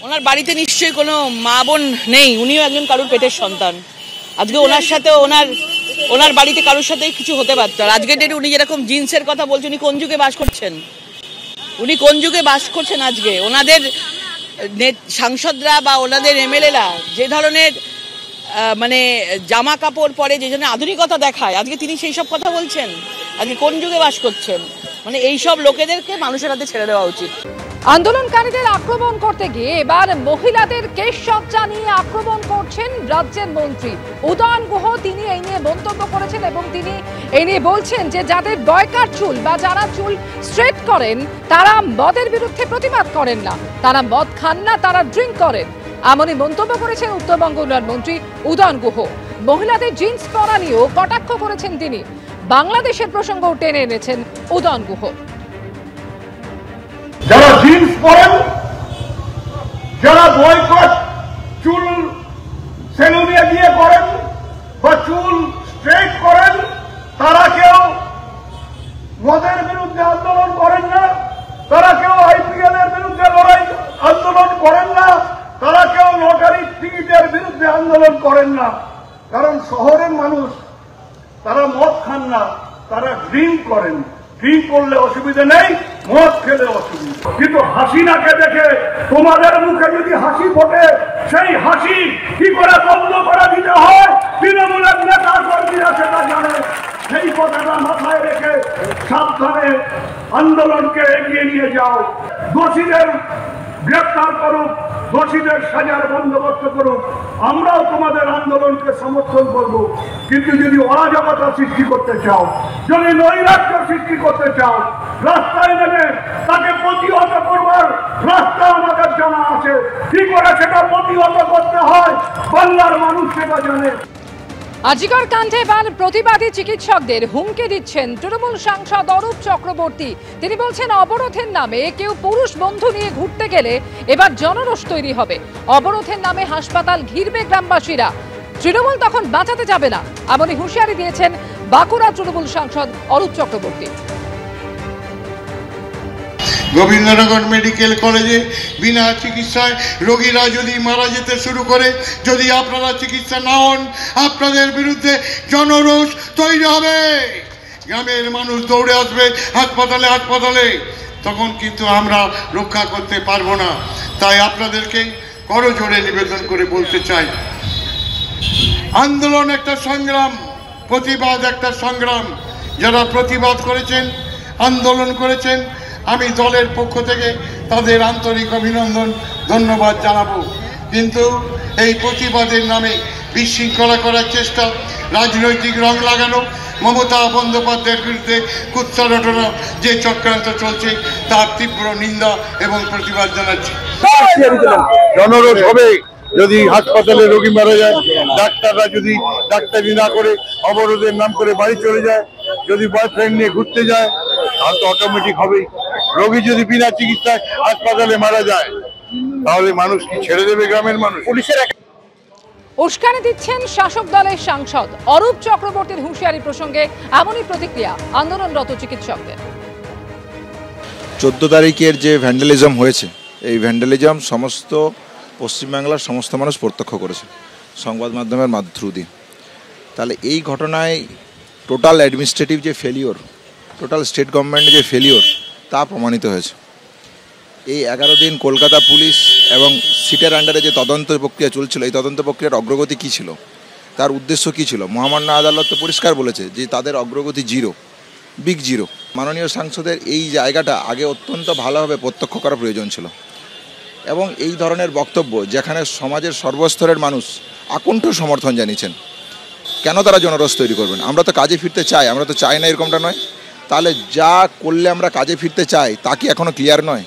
ওনার বাড়িতে নিশ্চয়ই কোনো মা বোন নেই, উনিও একজন কারুর পেটের সন্তান। আজকে ওনার সাথে ওনার বাড়িতে কারোর সাথে কিছু হতে পারত। আর আজকের ডেটে উনি যেরকম জিন্সের কথা বলছেন, উনি কোন যুগে বাস করছেন? উনি কোন যুগে বাস করছেন? আজকে ওনাদের সাংসদরা বা ওনাদের এমএলএরা যে ধরনের মানে জামা কাপড় পরে, যে জন্য আধুনিকতা দেখায়, আজকে তিনি সেই সব কথা বলছেন। আজকে কোন যুগে বাস করছেন? মানে এই সব লোকেদেরকে মানুষের হাতে ছেড়ে দেওয়া উচিত। আন্দোলনকারীদের আক্রমণ করতে গিয়ে এবার মহিলাদের কেশসজ্জা নিয়ে আক্রমণ করছেন রাজ্যের মন্ত্রী উদয়ন গুহ। তিনি এই নিয়ে মন্তব্য করেছেন এবং তিনি এই নিয়ে বলছেন যে যাদের বয়কার চুল বা যারা চুল স্ট্রেট করেন তারা মদের বিরুদ্ধে প্রতিবাদ করেন না, তারা মদ খান না, তারা ড্রিঙ্ক করেন। এমনই মন্তব্য করেছেন উত্তরবঙ্গ উন্নয়ন মন্ত্রী উদয়ন গুহ। মহিলাদের জিন্স পরা নিয়েও কটাক্ষ করেছেন তিনি। বাংলাদেশের প্রসঙ্গও টেনে এনেছেন উদয়ন গুহ। যারা জিন্স পরেন, যারা বয়কট চুল সেলুনে গিয়ে করেন বা চুল স্ট্রেট করেন, তারা কেউ মদের বিরুদ্ধে আন্দোলন করেন না, তারা কেউ আইপিএল এর বিরুদ্ধে আন্দোলন করেন না, তারা কেউ লটারি টিকিটের বিরুদ্ধে আন্দোলন করেন না। কারণ শহরের মানুষ তারা মদ খান না, তারা ড্রিঙ্ক করেন। ড্রিঙ্ক করলে অসুবিধা নেই, মদ খেলে অসুবিধা। কিন্তু হাসিনাকে দেখে তোমাদের মুখে যদি হাসি ফোটে, সেই হাসি কি করে বন্ধ করে দিতে হয় তৃণমূলের নেতা কর্মীরা সেটা জানে। সেই কথাটা মাথায় রেখে সাবধানে আন্দোলনকে এগিয়ে নিয়ে যাও। দোষীদের গ্রেপ্তার করুক, দোষীদের সাজার বন্দোবস্ত করুক। আমরাও তোমাদের আন্দোলনকে সমর্থন করব। কিন্তু যদি অরাজকতা সৃষ্টি করতে চাও, যদি নৈরাজ্য সৃষ্টি করতে চাও, রাস্তায় নেমে তাকে প্রতিহত করবার রাস্তা আমাদের জানা আছে। কি করে সেটা প্রতিহত করতে হয় বাংলার মানুষ সেটা জানে। আজিকার কাণ্ডে এবার প্রতিবাদী চিকিৎসকদের হুমকি দিচ্ছেন তৃণমূল সাংসদ অরূপ চক্রবর্তী। তিনি বলছেন অবরোধের নামে কেউ পুরুষ বন্ধু নিয়ে ঘুরতে গেলে এবার জনরোষ তৈরি হবে। অবরোধের নামে হাসপাতাল ঘিরবে গ্রামবাসীরা, তৃণমূল তখন বাঁচাতে যাবে না, এমনই হুঁশিয়ারি দিয়েছেন বাঁকুড়া তৃণমূল সাংসদ অরূপ চক্রবর্তী। গোবিন্দনগর মেডিকেল কলেজে বিনা চিকিৎসায় রোগীরা যদি মারা যেতে শুরু করে, যদি আপনারা চিকিৎসা না হন, আপনাদের বিরুদ্ধে জনরোষ তৈরি হবে। গ্রামের মানুষ দৌড়ে আসবে হাসপাতালে হাসপাতালে, তখন কিন্তু আমরা রক্ষা করতে পারবো না। তাই আপনাদেরকে করজোড়ে নিবেদন করে বলতে চাই, আন্দোলন একটা সংগ্রাম, প্রতিবাদ একটা সংগ্রাম। যারা প্রতিবাদ করেছেন, আন্দোলন করেছেন, আমি দলের পক্ষ থেকে তাদের আন্তরিক অভিনন্দন, ধন্যবাদ জানাবো। কিন্তু এই প্রতিবাদের নামে বিশৃঙ্খলা করার চেষ্টা, রাজনৈতিক রং লাগানো, মমতা বন্দ্যোপাধ্যায়ের বিরুদ্ধে কুৎসা রটনা যে চক্রান্ত চলছে, তার তীব্র নিন্দা এবং প্রতিবাদ জানাচ্ছি। জনরোষ হবে যদি হাসপাতালে রোগী মারা যায়, ডাক্তাররা যদি ডাক্তারি না করে অবরোধের নাম করে বাড়ি চলে যায়, যদি বয়ফ্রেন্ড নিয়ে ঘুরতে যায়, তাহলে তো অটোমেটিক হবেই। রোগী যদি বিনা চিকিৎসায় হাসপাতালে মারা যায়, তাহলে মানুষ কি ছেড়ে দেবে গ্রামের মানুষ? পুলিশের উস্কানি দিচ্ছেন শাসক দলের সাংসদ অরূপ চক্রবর্তীর হুঁশিয়ারি প্রসঙ্গে এমনই প্রতিক্রিয়া আন্দোলনরত চিকিৎসকদের। 14 তারিখের যে ভ্যান্ডালিজম হয়েছে, এই ভ্যান্ডালিজম সমস্ত পশ্চিমবাংলার সমস্ত মানুষ প্রত্যক্ষ করেছে সংবাদ মাধ্যমের থ্রু দিয়ে। তাহলে এই ঘটনায় টোটাল অ্যাডমিনিস্ট্রেটিভ যে ফেলিওর, টোটাল স্টেট গভর্নমেন্টের যে ফেলিওর, তা প্রমাণিত হয়েছে। এই 11 দিন কলকাতা পুলিশ এবং সিটের আন্ডারে যে তদন্ত প্রক্রিয়া চলছিল, এই তদন্ত প্রক্রিয়ার অগ্রগতি কী ছিল, তার উদ্দেশ্য কী ছিল? মহামান্য আদালত তো পরিষ্কার বলেছে যে তাদের অগ্রগতি জিরো, বিগ জিরো। মাননীয় সাংসদের এই জায়গাটা আগে অত্যন্ত ভালোভাবে প্রত্যক্ষ করা প্রয়োজন ছিল। এবং এই ধরনের বক্তব্য, যেখানে সমাজের সর্বস্তরের মানুষ আকণ্ঠ সমর্থন জানিয়েছেন, কেন তারা জনরোষ তৈরি করবেন? আমরা তো কাজে ফিরতে চাই, আমরা তো চাই না এরকমটা নয়। তাহলে যা করলে আমরা কাজে ফিরতে চাই তা কি এখনও ক্লিয়ার নয়?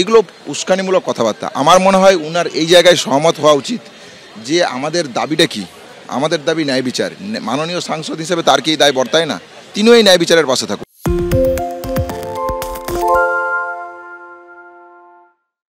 এগুলো উস্কানিমূলক কথাবার্তা। আমার মনে হয় উনার এই জায়গায় সহমত হওয়া উচিত যে আমাদের দাবিটা কি। আমাদের দাবি ন্যায় বিচার। মাননীয় সাংসদ হিসেবে তার কি এই দায় বর্তায় না? তিনিও এই ন্যায় বিচারের পাশে থাকুন।